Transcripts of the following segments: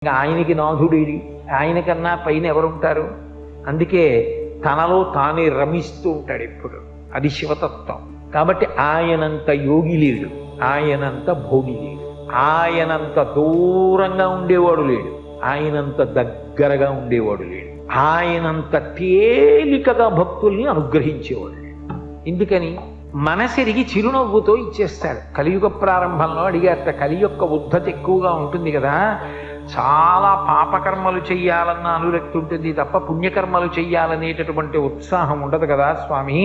ఇంకా ఆయనకి నాథుడేడి, ఆయనకన్నా పైన ఎవరుంటారు? అందుకే తనలో తానే రమిస్తూ ఉంటాడు ఎప్పుడు. అది శివతత్వం. కాబట్టి ఆయనంత యోగి లేడు, ఆయనంత భోగి లేడు, ఆయనంత దూరంగా ఉండేవాడు లేడు, ఆయనంత దగ్గరగా ఉండేవాడు లేడు, ఆయనంత తేలికగా భక్తుల్ని అనుగ్రహించేవాడు లేడు. ఎందుకని? మనసెరిగి చిరునవ్వుతో ఇచ్చేస్తాడు. కలియుగ ప్రారంభంలో అడిగారట, కలి యొక్క ఉద్ధత ఎక్కువగా ఉంటుంది కదా, చాలా పాపకర్మలు చెయ్యాలన్న అనురక్తి ఉంటుంది తప్ప పుణ్యకర్మలు చెయ్యాలనేటటువంటి ఉత్సాహం ఉండదు కదా స్వామి,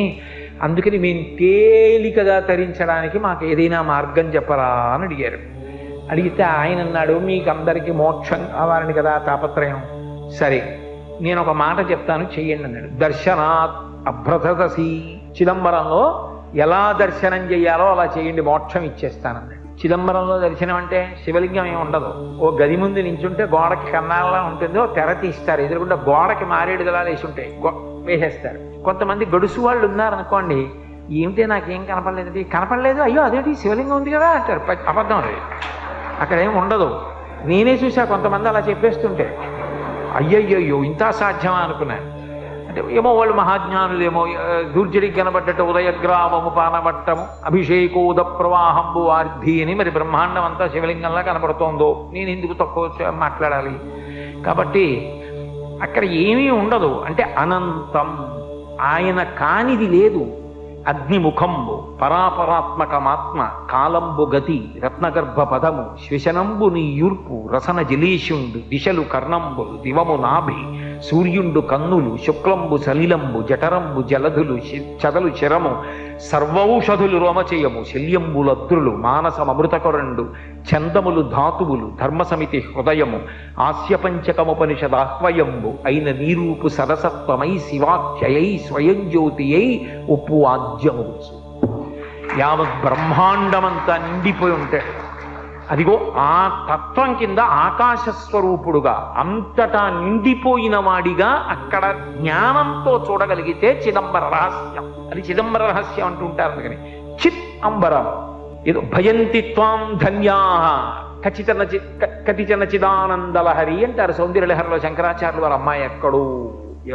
అందుకని మేము తేలికగా తరించడానికి మాకు ఏదైనా మార్గం చెప్పరా అని అడిగారు. అడిగితే ఆయన అన్నాడు, మీకు అందరికీ మోక్షం కావాలని కదా తాపత్రయం, సరే నేను ఒక మాట చెప్తాను చెయ్యండి అన్నాడు. దర్శనాత్ అభ్రతసి, చిదంబరంలో ఎలా దర్శనం చేయాలో అలా చేయండి, మోక్షం ఇచ్చేస్తానన్నాడు. చిదంబరంలో దర్శనం అంటే శివలింగం ఏమి ఉండదు, ఓ గది ముందు నించుంటే గోడకి కన్నాలా ఉంటుందో తెర తీస్తారు, ఎదురుకుండా గోడకి మారేడుదలాలు వేసి ఉంటాయి, వేసేస్తారు. కొంతమంది గడుసు వాళ్ళు ఉన్నారనుకోండి, ఏమిటే నాకేం కనపడలేదు, కనపడలేదు, అయ్యో అదేంటి శివలింగం ఉంది కదా అంటారు. అబద్ధం అది, అక్కడ ఏమి ఉండదు. నేనే చూసా కొంతమంది అలా చెప్పేస్తుంటే, అయ్యయ్యో ఇంత సాధ్యమా అనుకున్నాను. అంటే ఏమో వాళ్ళు మహాజ్ఞానులేమో, దూర్జడికి కనబడ్డట్టు ఉదయగ్రామము పానవట్టము అభిషేకోద ప్రవాహంబు ఆర్ధి అని మరి బ్రహ్మాండం అంతా శివలింగంలా కనబడుతోందో, నేను ఎందుకు తక్కువ మాట్లాడాలి? కాబట్టి అక్కడ ఏమీ ఉండదు. అంటే అనంతం, ఆయన కానిది లేదు. అగ్నిముఖంబు పరాపరాత్మకమాత్మ కాలంబు గతి రత్నగర్భ పదము శ్వశనంబు నీ యూర్పు రసన జలీషుండు దిశలు కర్ణంబులు దివము నాభి సూర్యుండు కన్నులు శుక్లంబు సలిలంబు జఠరంబు జలధులు చదలు శరము సర్వౌషధులు రోమచేయము శల్యంబులద్రులు మానసమృతకొరండు చందములు ధాతువులు ధర్మసమితి హృదయము ఆస్యపంచకముపనిషదాహ్వయంబు అయిన నీరూపు సరసత్వమై శివాఖ్యయై స్వయం జ్యోతియై ఉప్పు ఆద్యము. యావత్ బ్రహ్మాండమంతా నిండిపోయి ఉంటాడు. అదిగో ఆ తత్వం కింద ఆకాశస్వరూపుడుగా అంతటా నిండిపోయిన వాడిగా అక్కడ జ్ఞానంతో చూడగలిగితే చిదంబర రహస్యం. అది చిదంబర రహస్యం అంటుంటారు. అందుకని చిత్ అంబరం ఏదో భయంతి త్వాం ధన్యా కతిచన చిదానందలహరి అంటారు సౌందర్యలహరిలో శంకరాచార్యులు వారి అమ్మాయి ఎక్కడు,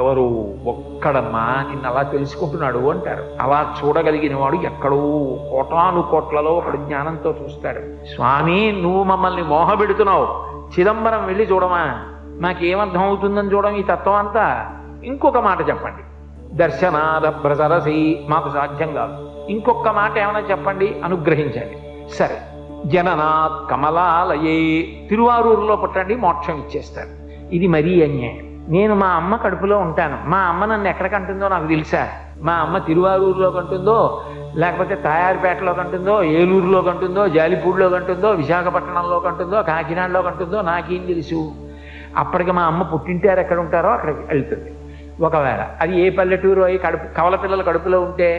ఎవరు ఒక్కడమ్మా నిన్ను అలా తెలుసుకుంటున్నాడు అంటారు. అలా చూడగలిగిన వాడు ఎక్కడో కోటాను కోట్లలో ఒకడు జ్ఞానంతో చూస్తాడు. స్వామి నువ్వు మమ్మల్ని మోహపెడుతున్నావు, చిదంబరం వెళ్ళి చూడమా, మాకేమర్థం అవుతుందని చూడడం ఈ తత్వం అంతా. ఇంకొక మాట చెప్పండి, దర్శనాద ప్రసరసి, మాకు సాధ్యం కాదు, ఇంకొక మాట ఏమైనా చెప్పండి, అనుగ్రహించండి. సరే, జననాత్ కమలాలయే, తిరువారూరులో పుట్టండి, మోక్షం ఇచ్చేస్తారు. ఇది మరీ అన్యాయం. నేను మా అమ్మ కడుపులో ఉంటాను, మా అమ్మ నన్ను ఎక్కడ కంటుందో నాకు తెలుసా? మా అమ్మ తిరువారూరులో కంటుందో, లేకపోతే తాయారుపేటలో కంటుందో, ఏలూరులో కంటుందో, జాలిపూడిలో కంటుందో, విశాఖపట్నంలో కంటుందో, కాకినాడలో కంటుందో నాకేం తెలుసు? అప్పటికి మా అమ్మ పుట్టింటారు ఎక్కడ ఉంటారో అక్కడికి వెళ్తుంది. ఒకవేళ అది ఏ పల్లెటూరు అయి కవల పిల్లల కడుపులో ఉంటే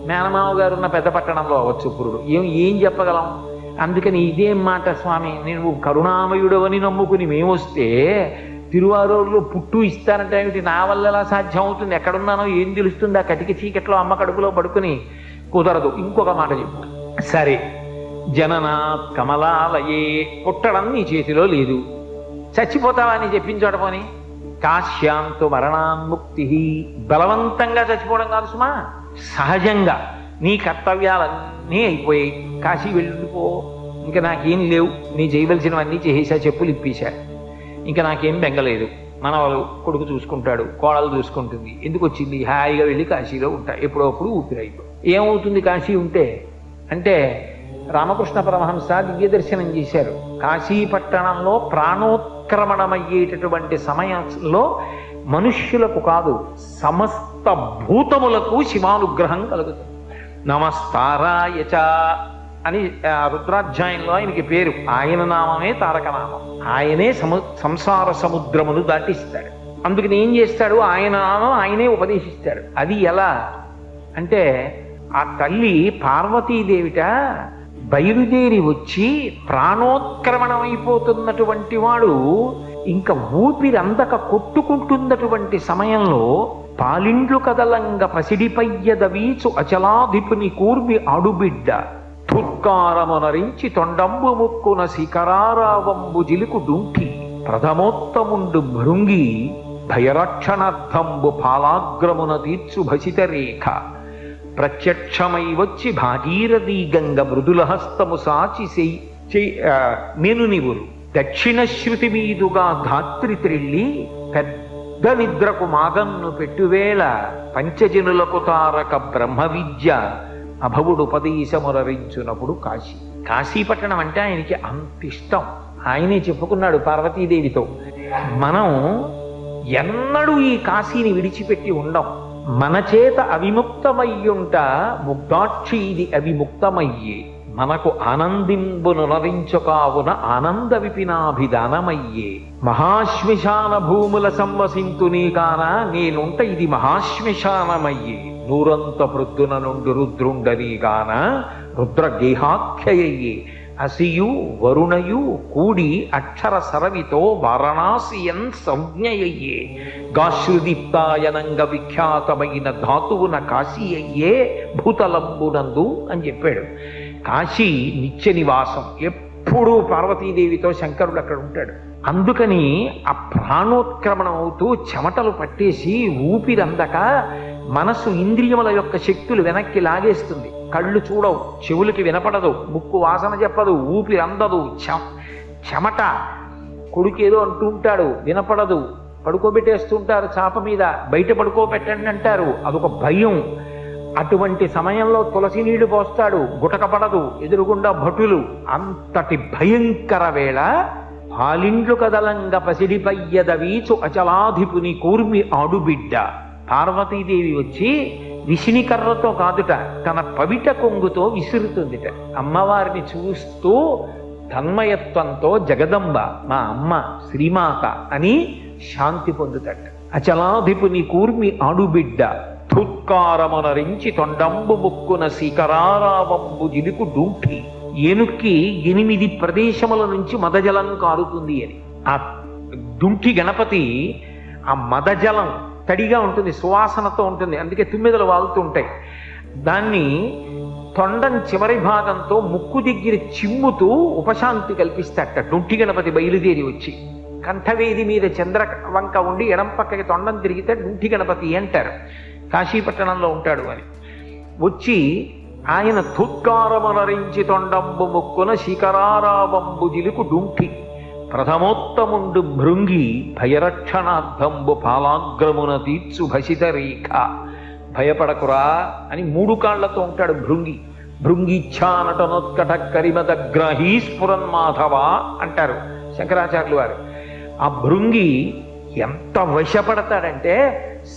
మేనమావ గారు ఉన్న పెద్ద పట్టణంలో అవ్వచ్చు పురుడు, ఏం చెప్పగలం? అందుకని ఇదేం మాట స్వామి, నేను కరుణామయుడు అని నమ్ముకుని మేము వస్తే తిరువారూరులో పుట్టు ఇస్తానంటే ఏమిటి? నా వల్ల ఎలా సాధ్యం అవుతుంది? ఎక్కడున్నానో ఏం తెలుస్తుంది? ఆ కటిక చీకట్లో అమ్మ కడుపులో పడుకుని కుదరదు. ఇంకొక మాట చెప్పు. సరే, జననాత్ కమలాలయే, పుట్టడం నీ చేతిలో లేదు, చచ్చిపోతావా అని చెప్పించోట పోని. కాశ్యాంతు మరణాన్ముక్తి, బలవంతంగా చచ్చిపోవడం కాదు సుమా, సహజంగా నీ కర్తవ్యాలన్నీ అయిపోయాయి, కాశీ వెళ్ళిపో, ఇంకా నాకేం లేవు, నీ చేయవలసినవన్నీ చేసేసా, చెప్పులు ఇప్పేశా, ఇంకా నాకేం బెంగలేదు, మనవాళ్ళు కొడుకు చూసుకుంటాడు, కోడలు చూసుకుంటుంది, ఎందుకు వచ్చింది, హాయిగా వెళ్ళి కాశీలో ఉంటా, ఎప్పుడప్పుడు ఊపిరైపో. ఏమవుతుంది కాశీ ఉంటే అంటే? రామకృష్ణ పరమహంస దివ్య దర్శనం చేశారు. కాశీ పట్టణంలో ప్రాణోత్క్రమణమయ్యేటటువంటి సమయంలో మనుష్యులకు కాదు సమస్త భూతములకు శివానుగ్రహం కలుగుతుంది. నమస్తారాయచ అని రుద్రాధ్యాయంలో ఆయనకి పేరు. ఆయన నామమే తారకనామం. ఆయనే సంసార సముద్రమును దాటిస్తాడు. అందుకని ఏం చేస్తాడు? ఆయన నామం ఆయనే ఉపదేశిస్తాడు. అది ఎలా అంటే, ఆ తల్లి పార్వతీదేవిట బయలుదేరి వచ్చి ప్రాణోత్క్రమణమైపోతున్నటువంటి వాడు ఇంకా ఊపిరందక కొట్టుకుంటున్నటువంటి సమయంలో పాలిండ్లు కదలంగ పసిడిపయ్యదవీచు అచలాధిపుని కూర్మి ఆడుబిడ్డ తుత్కారమునరించి తొండంబు ముక్కున శిఖరారావంబు జిలుకు డుంకి ప్రథమోత్తముండు భృంగి భయరక్షణార్థంబు పాలాగ్రమున తీర్చు భసిత రేఖ ప్రత్యక్షమై వచ్చి భాగీరథీ గంగ మృదుల హస్తము సాచి నేను నివురు దక్షిణ శృతి మీదుగా ధాత్రి త్రిల్లి పెద్ద నిద్రకు మాగన్ను పెట్టువేళ పంచజనులకు తారక బ్రహ్మ విద్య అభవుడు ఉపదేశమురరించునప్పుడు కాశీపట్టణం అంటే ఆయనకి అంత ఇష్టం. ఆయనే చెప్పుకున్నాడు పార్వతీదేవితో, మనం ఎన్నడూ ఈ కాశీని విడిచిపెట్టి ఉండం. మన చేత అవిముక్తమయ్యుంట ముగ్ధాక్షి ఇది అవిముక్తమయ్యే మనకు ఆనందింబునులరించుకావున ఆనంద విపినాభిదానమయ్యే మహాశ్మశాన భూముల సంవసింతునీ కాన నేనుంట ఇది మహాశ్మశానమయ్యే నూరంత ప్రొద్దున నుండి రుద్రుండనీగాన రుద్రగేహాఖ్యయ్యే అసియు వరుణయు కూడి అక్షర సరవితో వారణాసియన్ సంజ్ఞయయ్యే గాశ్రుదీప్తాయనంగ విఖ్యాతమైన ధాతువున కాశీ అయ్యే భూతలంబునందు అని చెప్పాడు. కాశీ నిత్య నివాసం, ఎప్పుడూ పార్వతీదేవితో శంకరుడు అక్కడ ఉంటాడు. అందుకని ఆ ప్రాణోత్క్రమణం అవుతూ చెమటలు పట్టేసి ఊపిరందక మనసు ఇంద్రియముల యొక్క శక్తులు వెనక్కి లాగేస్తుంది. కళ్ళు చూడవు, చెవులకి వినపడదు, ముక్కు వాసన చెప్పదు, ఊపిరి అందదు, చెమట. కొడుకేదో అంటూ ఉంటాడు, వినపడదు, పడుకోబెట్టేస్తుంటారు చాప మీద, బయట పడుకోబెట్టండి అంటారు, అదొక భయం. అటువంటి సమయంలో తులసి నీళ్లు పోస్తాడు, గుటకపడదు, ఎదురుగుండా భటులు. అంతటి భయంకర వేళ పాలిండ్లు కదలంగ పసిడిపయ్యద వీచు అచలాధిపుని కూర్మి ఆడుబిడ్డ పార్వతీదేవి వచ్చి విసినికర్రతో కాదుట, తన పవిట కొంగుతో విసురుతుందిట. అమ్మవారిని చూస్తూ తన్మయత్వంతో జగదంబ మా అమ్మ శ్రీమాత అని శాంతి పొందుతట. అచలాధిపుని కూర్మి ఆడుబిడ్డ ధుత్కారమునరించి తొండంబు ముక్కున శిఖరారావంబు జిలుకు డూంఠి ఏనుక్కి 8 ప్రదేశముల నుంచి మదజలం కారుతుంది అని. ఆ డుంఠి గణపతి ఆ మదజలం తడిగా ఉంటుంది, సువాసనతో ఉంటుంది, అందుకే తుమ్మెదలు వాలుతూ ఉంటాయి. దాన్ని తొండం చివరి భాగంతో ముక్కు దగ్గర చిమ్ముతూ ఉపశాంతి కల్పిస్తాట. డుంఠి గణపతి బయలుదేరి వచ్చి కంఠవేది మీద చంద్రవంక ఉండి ఎడం పక్కకి తొండం తిరిగితే డుంఠి గణపతి అంటారు. కాశీపట్టణంలో ఉంటాడు అని వచ్చి ఆయన ధుత్కారమునరించి తొండంబు ముక్కున శిఖరారావంబు జిలుకు డుంఠి ప్రథమోత్తముండు భృంగి భయరక్షణార్థంబు పాలాగ్రమున తీర్చు భసిత రేఖ భయపడకురా అని 3 కాళ్లతో ఉంటాడు భృంగి. భృంగిచ్ఛానటనోత్కట కరిమదగ్రహీ స్ఫురన్మాధవ అంటారు శంకరాచార్యులు వారు. ఆ భృంగి ఎంత వశపడతాడంటే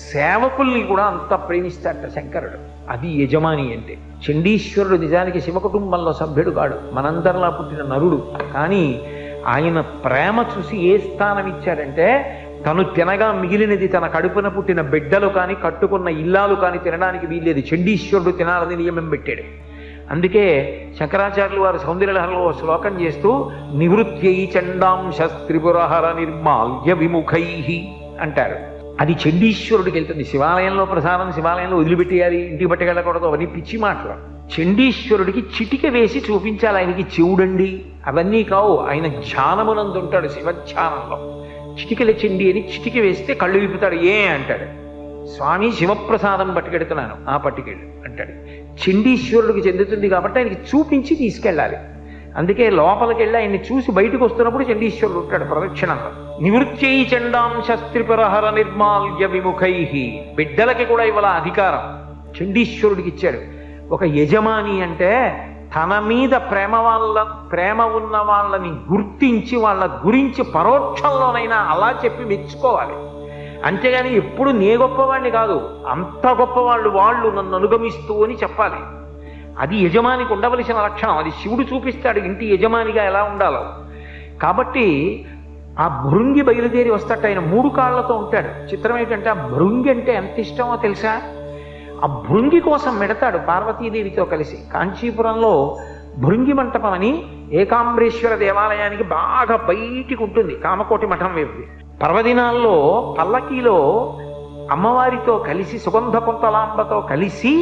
సేవకుల్ని కూడా అంత ప్రేమిస్తాడట శంకరుడు. అది యజమాని అంటే. చండీశ్వరుడు నిజానికి శివ కుటుంబంలో సభ్యుడు కాడు, మనందరిలా పుట్టిన నరుడు. కానీ ఆయన ప్రేమ చూసి ఏ స్థానం ఇచ్చాడంటే తను తినగా మిగిలినది తన కడుపున పుట్టిన బిడ్డలు కానీ కట్టుకున్న ఇల్లాలు కానీ తినడానికి వీల్లేదు. చండీశ్వరుడు తినాలని నియమం పెట్టాడు. అందుకే శంకరాచార్యులు వారు సౌందర్యలహరిలో శ్లోకం చేస్తూ నివృత్యై చండాంశ త్రిపురహర నిర్మాల్య విముఖై అంటారు. అది చండీశ్వరుడికి వెళ్తుంది. శివాలయంలో ప్రసాదం శివాలయంలో వదిలిపెట్టేయాలి, ఇంటికి పట్టుకెళ్ళకూడదు, అవన్నీ పిచ్చి మాటలు. చండీశ్వరుడికి చిటిక వేసి చూపించాలి ఆయనకి చెవుడండి, అవన్నీ కావు. ఆయన ధ్యానమునందు ఉంటాడు, శివధ్యానంలో. చిటికల చెండి అని చిటిక వేస్తే కళ్ళు విప్పుతాడు. అంటాడు, స్వామి శివప్రసాదం పట్టుకెడుతున్నాను, ఆ పట్టుకెళ్ళు అంటాడు. చండీశ్వరుడికి చెందుతుంది కాబట్టి ఆయనకి చూపించి తీసుకెళ్ళాలి. అందుకే లోపలికి వెళ్ళి ఆయన్ని చూసి బయటకు వస్తున్నప్పుడు చండీశ్వరుడు ఉంటాడు ప్రదక్షిణంలో. నివృత్యై చండాంశ త్రిపురహర నిర్మాల్య విముఖై. బిడ్డలకి కూడా ఇవాళ అధికారం చండీశ్వరుడికి ఇచ్చాడు. ఒక యజమాని అంటే తన మీద ప్రేమ ఉన్న వాళ్ళని గుర్తించి వాళ్ళ గురించి పరోక్షంలోనైనా అలా చెప్పి మెచ్చుకోవాలి. అంతేగాని ఎప్పుడు నే గొప్పవాడిని కాదు, అంత గొప్పవాళ్ళు నన్ను అనుగమిస్తూ అని చెప్పాలి. అది యజమానికి ఉండవలసిన లక్షణం. అది శివుడు చూపిస్తాడు ఇంటి యజమానిగా ఎలా ఉండాలో. కాబట్టి ఆ భృంగి బయలుదేరి వస్తాట. ఆయన 3 కాళ్లతో ఉంటాడు. చిత్రం ఏంటంటే ఆ భృంగి అంటే ఎంత ఇష్టమో తెలుసా? ఆ భృంగి కోసం మెడతాడు పార్వతీదేవితో కలిసి. కాంచీపురంలో భృంగి మంటపం అని ఏకాంబరేశ్వర దేవాలయానికి బాగా బయటికి ఉంటుంది, కామకోటి మఠం వైపు. పర్వదినాల్లో పల్లకీలో అమ్మవారితో కలిసి సుగంధ కుంతలాంబతో కలిసి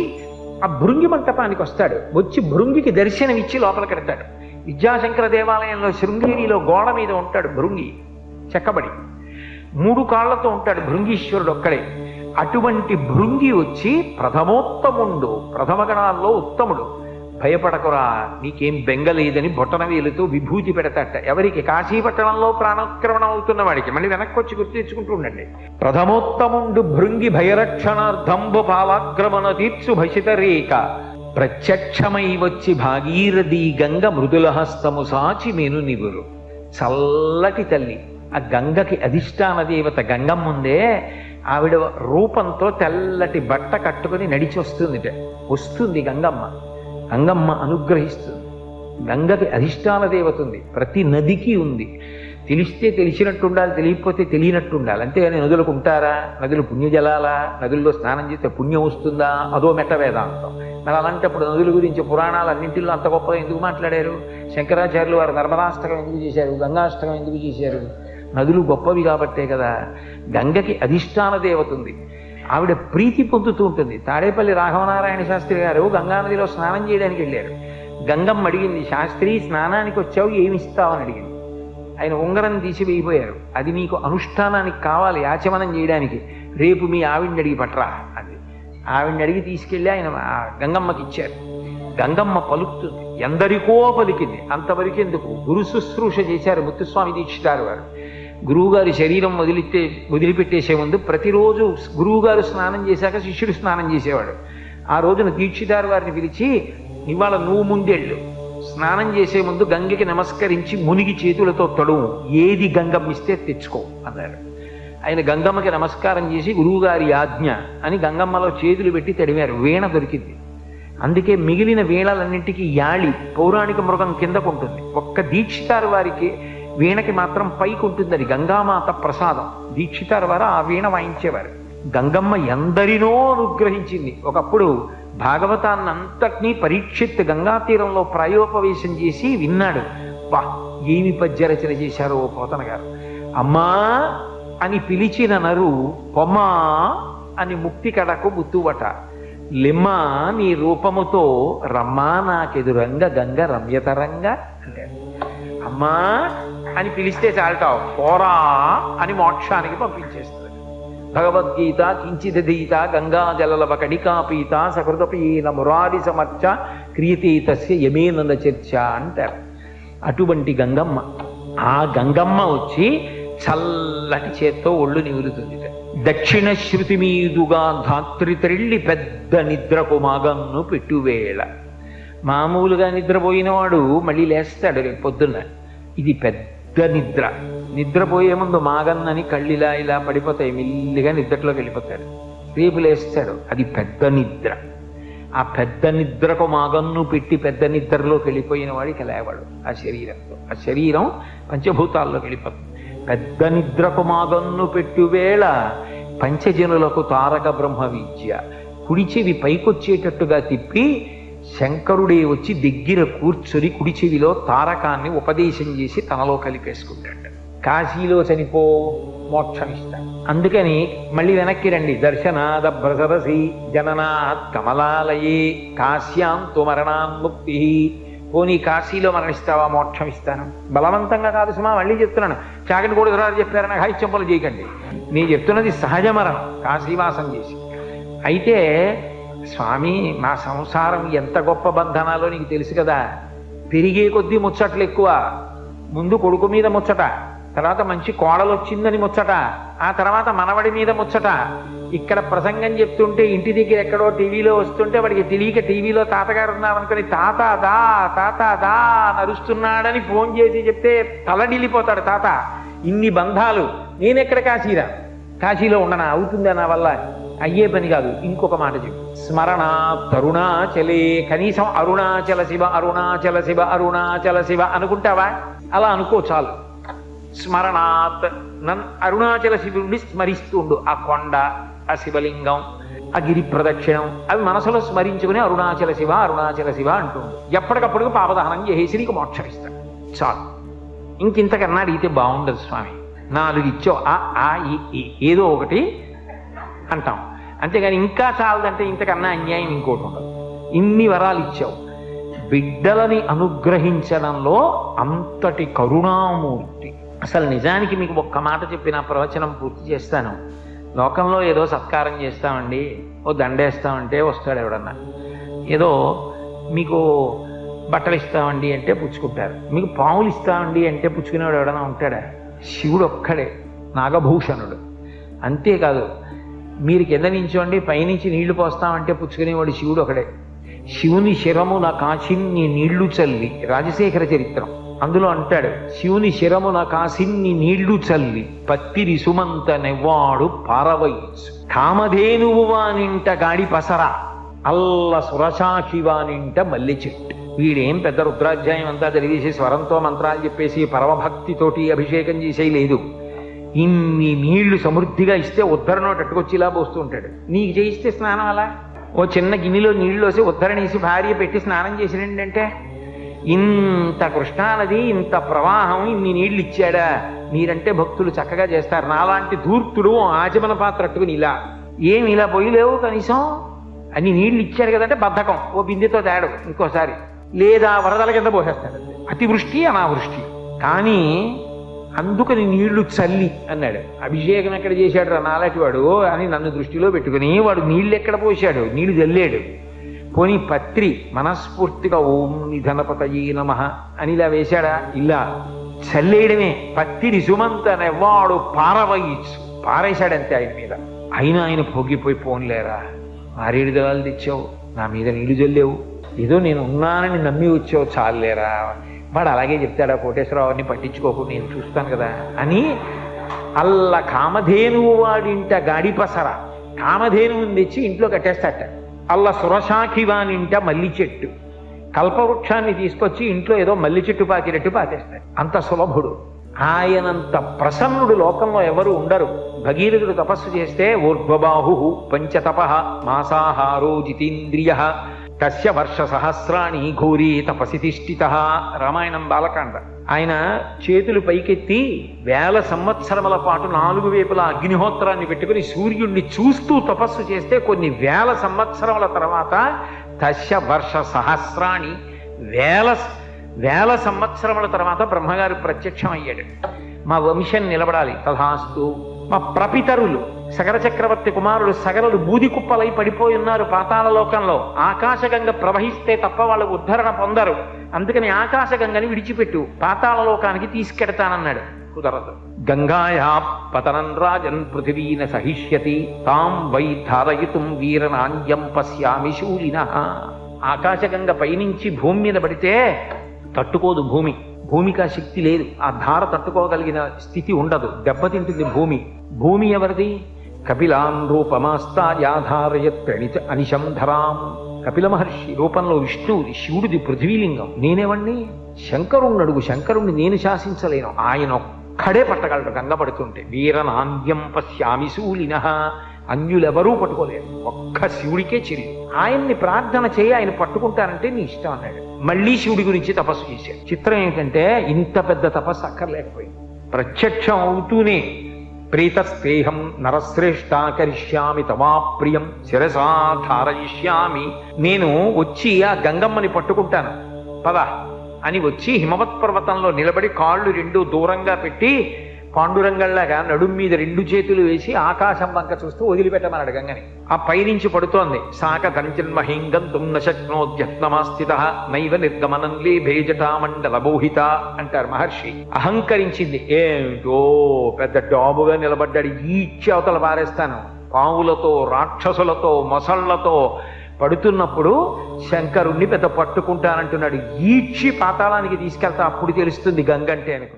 ఆ భృంగి మంటపానికి వస్తాడు. వచ్చి భృంగికి దర్శనమిచ్చి లోపలికి వెడతాడు. విద్యాశంకర దేవాలయంలో శృంగేరిలో గోడ మీద ఉంటాడు భృంగి. చెక్కబడి 3 కాళ్లతో ఉంటాడు భృంగీశ్వరుడు ఒక్కడే. అటువంటి భృంగి వచ్చి ప్రథమోత్తముండు, ప్రథమ గణాల్లో ఉత్తముడు, భయపడకురా నీకేం బెంగలేదని బొటనవేలుతో విభూతి పెడతాట. ఎవరికి? కాశీపట్టణంలో ప్రాణోత్క్రమణ అవుతున్న వాడికి. మళ్ళీ వెనక్కి వచ్చి గుర్తు తెచ్చుకుంటూ ఉండండి. ప్రథమోత్తముండు భృంగి భయరక్షణార్థంబు పావాగ్రమణ తీర్చు భసిత రేఖ ప్రత్యక్షమై వచ్చి భాగీరథి గంగ మృదుల హస్తము సాచి మేను నివురు. చల్లటి తల్లి, ఆ గంగకి అధిష్టాన దేవత గంగమ్మ ఉందే, ఆవిడ రూపంతో తెల్లటి బట్ట కట్టుకుని నడిచి వస్తుంది గంగమ్మ. గంగమ్మ అనుగ్రహిస్తుంది. గంగకి అధిష్టాన దేవత ఉంది, ప్రతి నదికి ఉంది. తెలిస్తే తెలిసినట్టు ఉండాలి, తెలియకపోతే తెలియనట్టు ఉండాలి. అంతేగాని నదులకు ఉంటారా? నదులు పుణ్యజలాలా? నదుల్లో స్నానం చేస్తే పుణ్యం వస్తుందా? అదో మెట్ట వేదాంతం. మరి అలాంటప్పుడు నదుల గురించి పురాణాలు అన్నింటిలో అంత గొప్పగా ఎందుకు మాట్లాడారు? శంకరాచార్యులు వారు నర్మదాష్టకం ఎందుకు చేశారు? గంగాష్టకం ఎందుకు చేశారు? నదులు గొప్పవి కాబట్టే కదా. గంగకి అధిష్టాన దేవత ఉంది, ఆవిడ ప్రీతి పొందుతూ ఉంటుంది. తాడేపల్లి రాఘవనారాయణ శాస్త్రి గారు గంగానదిలో స్నానం చేయడానికి వెళ్ళారు. గంగమ్మ అడిగింది, శాస్త్రి స్నానానికి వచ్చావు, ఏమిస్తావని అడిగింది. ఆయన ఉంగరం తీసి వేయిపోయారు. అది నీకు అనుష్ఠానానికి కావాలి, ఆచమనం చేయడానికి, రేపు మీ ఆవిడ్ని అడిగి పట్రా అది. ఆవిడ్ని అడిగి తీసుకెళ్ళి ఆయన గంగమ్మకి ఇచ్చారు. గంగమ్మ పలుకుతుంది, ఎందరికో పలికింది. అంతవరకు ఎందుకు? గురు శుశ్రూష చేశారు ముత్తుస్వామి దీక్షితారు వారు. గురువుగారి శరీరం వదిలిపెట్టేసే ముందు ప్రతిరోజు గురువుగారు స్నానం చేశాక శిష్యుడు స్నానం చేసేవాడు. ఆ రోజున దీక్షితారు వారిని పిలిచి, ఇవాళ నువ్వు ముందెళ్ళు, స్నానం చేసే ముందు గంగకి నమస్కరించి మునిగి చేతులతో తడువు, ఏది గంగమ్మ ఇస్తే తెచ్చుకో అన్నారు. ఆయన గంగమ్మకి నమస్కారం చేసి గురువుగారి ఆజ్ఞ అని గంగమ్మలో చేతులు పెట్టి తడివారు. వీణ దొరికింది. అందుకే మిగిలిన వీణలన్నింటికి యాళి, పౌరాణిక మృగం కిందకుంటుంది. ఒక్క దీక్షితారు వారికి వీణకి మాత్రం పైకి ఉంటుంది. అది గంగామాత ప్రసాదం. దీక్షితారు వారు ఆ వీణ వాయించేవారు. గంగమ్మ ఎందరినో అనుగ్రహించింది. ఒకప్పుడు భాగవతాన్నంతటినీ పరీక్షిత్ గంగా తీరంలో ప్రాయోపవేశం చేసి విన్నాడు. వా, ఏమి పద్యరచన చేశారో పోతన గారు. అమ్మా అని పిలిచిన నరు పొమ్మా అని ముక్తి కడకు ముత్తువట, లిమ్మా నీ రూపముతో రమ్మా నాకెదురంగ గంగ రమ్యతరంగ అంటే, అమ్మా అని పిలిస్తే చాలటావు, పోరా అని మోక్షానికి పంపించేస్తుంది. భగవద్గీత కించిదీత గంగా జలలవ కడికాపీత సకృతపీన మురారి సమర్చ క్రియతే తస్య యమేనంద చర్చ అంటారు. అటువంటి గంగమ్మ, ఆ గంగమ్మ వచ్చి చల్లటి చేత్తో ఒళ్ళు నివురుతుంది. దక్షిణ శృతి మీదుగా ధాత్రి త్రిళ్ళి పెద్ద నిద్రకు మాగన్ను పెట్టువేళ. మామూలుగా నిద్రపోయినవాడు మళ్ళీ లేస్తాడు రేపు పొద్దున్న. ఇది పెద్ద నిద్ర. నిద్రపోయే ముందు మాగన్నని కళ్ళిలా ఇలా పడిపోతాయి, మెల్లిగా నిద్రలోకి వెళ్ళిపోతాడు. రేపు లేస్తాడు. అది పెద్ద నిద్ర. ఆ పెద్ద నిద్రకు మాగన్ను పెట్టి పెద్ద నిద్రలోకి వెళ్ళిపోయిన వాడికి లేవాడు ఆ శరీరంతో. ఆ శరీరం పంచభూతాల్లోకి వెళ్ళిపోతుంది. పెద్ద నిద్రకు మాగన్ను పెట్టు వేళ పంచజనులకు తారక బ్రహ్మ విద్య. కుడి చెవి పైకొచ్చేటట్టుగా తిప్పి శంకరుడే వచ్చి దగ్గర కూర్చొని కుడి చెవిలో తారకాన్ని ఉపదేశం చేసి తనలో కలిపేసుకుంటాడు. కాశీలో చనిపో, మోక్షం ఇస్తాడు. అందుకని మళ్ళీ వెనక్కి రండి. దర్శనాద భ్రసరసి జననాత్ కమలాలయే కాశ్యాంతు మరణాన్ముక్తి. పోనీ కాశీలో మరణిస్తావా, మోక్షం ఇస్తాను. బలవంతంగా కాదు సుమా, మళ్ళీ చెప్తున్నాను. చాకటి కూడా చెప్పారని హైచెంపలు చేయకండి. నేను చెప్తున్నది సహజ మరణం, కాశీవాసం చేసి. అయితే స్వామి మా సంసారం ఎంత గొప్ప బంధనాలో నీకు తెలుసు కదా. పెరిగే కొద్దీ ముచ్చట్లు ఎక్కువ. ముందు కొడుకు మీద ముచ్చట, తర్వాత మంచి కోడలు వచ్చిందని ముచ్చట, ఆ తర్వాత మనవడి మీద ముచ్చట. ఇక్కడ ప్రసంగం చెప్తుంటే ఇంటి దగ్గర ఎక్కడో టీవీలో వస్తుంటే వాడికి తెలియక టీవీలో తాతగారు ఉన్నారనుకుని తాత దా నరుస్తున్నాడని ఫోన్ చేసి చెప్తే తలడిల్లిపోతాడు తాత. ఇన్ని బంధాలు. నేనెక్కడ కాశీరా, కాశీలో ఉండనా? అవుతుందా నా వల్ల? అయ్యే పని కాదు. ఇంకొక మాట చెప్పు. స్మరణ తరుణాచలే. కనీసం అరుణాచల శివ అరుణాచల శివ అరుణాచల శివ అనుకుంటావా? అలా అనుకో చాలు. స్మరణాత్ అరుణాచల శివుడిని స్మరిస్తుండు. ఆ కొండ, ఆ శివలింగం, ఆ గిరి ప్రదక్షిణం అవి మనసులో స్మరించుకుని అరుణాచల శివ అరుణాచల శివ అంటుండు. ఎప్పటికప్పుడు పాపదహనం చేసి నీకు మోక్షం ఇస్తాడు. చాలు. ఇంకింతకన్నా అడిగితే బాగుండదు స్వామి. 4 ఇచ్చావు, ఏదో ఒకటి అంటాం. అంతేగాని ఇంకా చాలదంటే ఇంతకన్నా అన్యాయం ఇంకోటి ఉండదు. ఇన్ని వరాలు ఇచ్చావు. బిడ్డలని అనుగ్రహించడంలో అంతటి కరుణామూర్తి అసలు నిజానికి మీకు ఒక్క మాట చెప్పిన ప్రవచనం పూర్తి చేస్తాను. లోకంలో ఏదో సత్కారం చేస్తామండి, ఓ దండేస్తామంటే వస్తాడు ఎవడన్నా, ఏదో మీకు బట్టలు ఇస్తామండి అంటే పుచ్చుకుంటారు, మీకు పాములు ఇస్తామండి అంటే పుచ్చుకునేవాడు ఎవడన్నా ఉంటాడా? శివుడు ఒక్కడే నాగభూషణుడు. అంతేకాదు, మీరు కింద నించోండి పైనుంచి నీళ్లు పోస్తామంటే పుచ్చుకునేవాడు శివుడు ఒకడే. శివుని శిరమున కాసిన్ని నీళ్లు చల్లి, రాజశేఖర చరిత్రం అందులో అంటాడు, శివుని శిరమున కాసిన్ని నీళ్లు చల్లి పత్తిరి సుమంత నెవ్వాడు పారవయసు, కామధేనువు వానింట గాడి పసర, అల్ల సురశాఖి వానింట మల్లె చెట్టు. వీడేం పెద్ద రుద్రాధ్యాయం అంతా చదివేసి స్వరంతో మంత్రాలు చెప్పేసి పరమభక్తితోటి అభిషేకం చేసేది లేదు. ఇన్ని నీళ్లు సమృద్ధిగా ఇస్తే ఉద్ధరణో తట్టుకొచ్చి ఇలా పోస్తూ ఉంటాడు. నీకు చేయిస్తే స్నానం అలా ఓ చిన్న గిన్నెలో నీళ్లు వేసి ఉద్ధరణేసి భార్య పెట్టి స్నానం చేసిరండి అంటే, ఇంత కృష్ణానది ఇంత ప్రవాహం ఇన్ని నీళ్లు ఇచ్చాడా? మీరంటే భక్తులు చక్కగా చేస్తారు. నాలాంటి ధూర్తుడు ఆచమన పాత్ర అట్టుకుని ఇలా ఏమి ఇలా పోయలేవు, కనీసం అన్ని నీళ్లు ఇచ్చాడు కదంటే బద్ధకం, ఓ బిందెతో తేడు ఇంకోసారి, లేదా వరదల కింద పోసేస్తాడు. అతివృష్టి అనావృష్టి. కానీ అందుకని నీళ్లు చల్లి అన్నాడు. అభిషేకం ఎక్కడ చేశాడు రా నాలాంటి వాడు అని నన్ను దృష్టిలో పెట్టుకుని వాడు నీళ్ళు ఎక్కడ పోశాడు? నీళ్లు చల్లాడు. పోనీ పత్రి మనస్ఫూర్తిగా ఓం నిధనపతయే నమః అని ఇలా వేశాడా? ఇలా చల్లేయడమే. పత్తిరి సుమంత నెవ్వాడు పారవయచ్చు, పారేశాడంతే ఆయన మీద. అయినా ఆయన పొగిపోయి పోన్లేరా, మారేడు దళాలు తెచ్చావు, నా మీద నీళ్లు చల్లేవు, ఏదో నేను ఉన్నానని నమ్మి వచ్చావు, చాలేరా. వాడు అలాగే చెప్తాడా కోటేశ్వరరావు, అని పట్టించుకోకు, నేను చూస్తాను కదా అని. అల్ల కామధేనువు వాడింట గాడిపసర, కామధేనువుని తెచ్చి ఇంట్లో కట్టేస్తాట. అల్ల సురశాఖి వానింట మల్లి చెట్టు, కల్పవృక్షాన్ని తీసుకొచ్చి ఇంట్లో ఏదో మల్లి చెట్టు పాకినట్టు పాతేస్తాడు. అంత సులభుడు. ఆయనంత ప్రసన్నుడు లోకంలో ఎవరు ఉండరు. భగీరథుడు తపస్సు చేస్తే ఊర్ధ్వబాహు పంచతప మాసాహారో జితేంద్రియ తస్య వర్ష సహస్రాణి ఘోరీ తపసి తిష్ఠిత. రామాయణం బాలకాండ. ఆయన చేతులు పైకెత్తి 1000 సంవత్సరముల పాటు 4 వైపులా అగ్నిహోత్రాన్ని పెట్టుకుని సూర్యుడిని చూస్తూ తపస్సు చేస్తే కొన్ని 1000 సంవత్సరముల తర్వాత తస్య వర్ష సహస్రాణి 1000 సంవత్సరముల తర్వాత బ్రహ్మగారు ప్రత్యక్షం అయ్యాడు. మా వంశం నిలబడాలి, తథాస్తు. మా ప్రపితరులు సగర చక్రవర్తి కుమారుడు సగరలు బూది కుప్పలై పడిపోయి ఉన్నారు పాతాళ లోకంలో. ఆకాశగంగ ప్రవహిస్తే తప్ప వాళ్ళు ఉద్ధరణ పొందరు, అందుకని ఆకాశగంగని విడిచిపెట్టు, పాతాళ లోకానికి తీసుకెడతానన్నాడు. కుదరదు. గంగాయా పతనం రాజన్ పృథివీన సహిష్యతి తాం వై ధారయితుం వీరనాంద్యం పశ్యామి శూలినః. ఆకాశగంగ పైనుంచి భూమి మీద పడితే తట్టుకోదు భూమి, భూమికి ఆ శక్తి లేదు, ఆ ధార తట్టుకోగలిగిన స్థితి ఉండదు, దెబ్బతింటుంది భూమి. భూమి ఎవరిది? కపిలాన్ రూపమాస్తాయాధారయత్ ప్రణిత అనిశం ధరాం. కపిల మహర్షి రూపంలో విష్ణువుది, శివుడిది పృథ్వీలింగం. నేనేవండి? శంకరుణ్ణి అడుగు, శంకరుణ్ణి నేను శాసించలేను, ఆయన ఒక్కడే పట్టగలడు గంగ పడుతుంటే. వీరనాంద్యం పశ్యామి శూలినః. అన్యులెవరూ పట్టుకోలేరు, ఒక్క శివుడికే చెల్లి. ఆయన్ని ప్రార్థన చేయి, ఆయన పట్టుకుంటానంటే నీ ఇష్టం అన్నాడు. మళ్ళీ శివుడి గురించి తపస్సు చేశాడు. చిత్రం ఏంటంటే ఇంత పెద్ద తపస్సు అక్కర్లేకపోయింది. ప్రత్యక్షం అవుతూనే ప్రీతస్తేహం నరశ్రేష్ఠ కరిష్యామి తమాప్రియం శిరసా ధారయిష్యామి. నేను వచ్చి ఆ గంగమ్మని పట్టుకుంటాను పద అని వచ్చి హిమవత్ పర్వతంలో నిలబడి కాళ్ళు 2 దూరంగా పెట్టి పాండురంగంలాగా నడుం మీద 2 చేతులు వేసి ఆకాశం వంక చూస్తూ వదిలిపెట్టమన్నాడు గంగని. ఆ పైనుంచి పడుతోంది. సాక ధరించన్మహింగం తుమ్న శక్నోద్యత్నమాస్థిత నైవ నిర్గమనం లేభే జటామండలబోహిత అంటారు మహర్షి. అహంకరించింది. ఏమిటో పెద్ద డాబుగా నిలబడ్డాడు, ఈడ్చి అవతల పారేస్తాను. పావులతో రాక్షసులతో మొసళ్లతో పడుతున్నప్పుడు శంకరుణ్ణి పెద్ద పట్టుకుంటానంటున్నాడు. ఈడ్చి పాతాళానికి తీసుకెళ్తా, అప్పుడు తెలుస్తుంది గంగంటే అనుకుంది.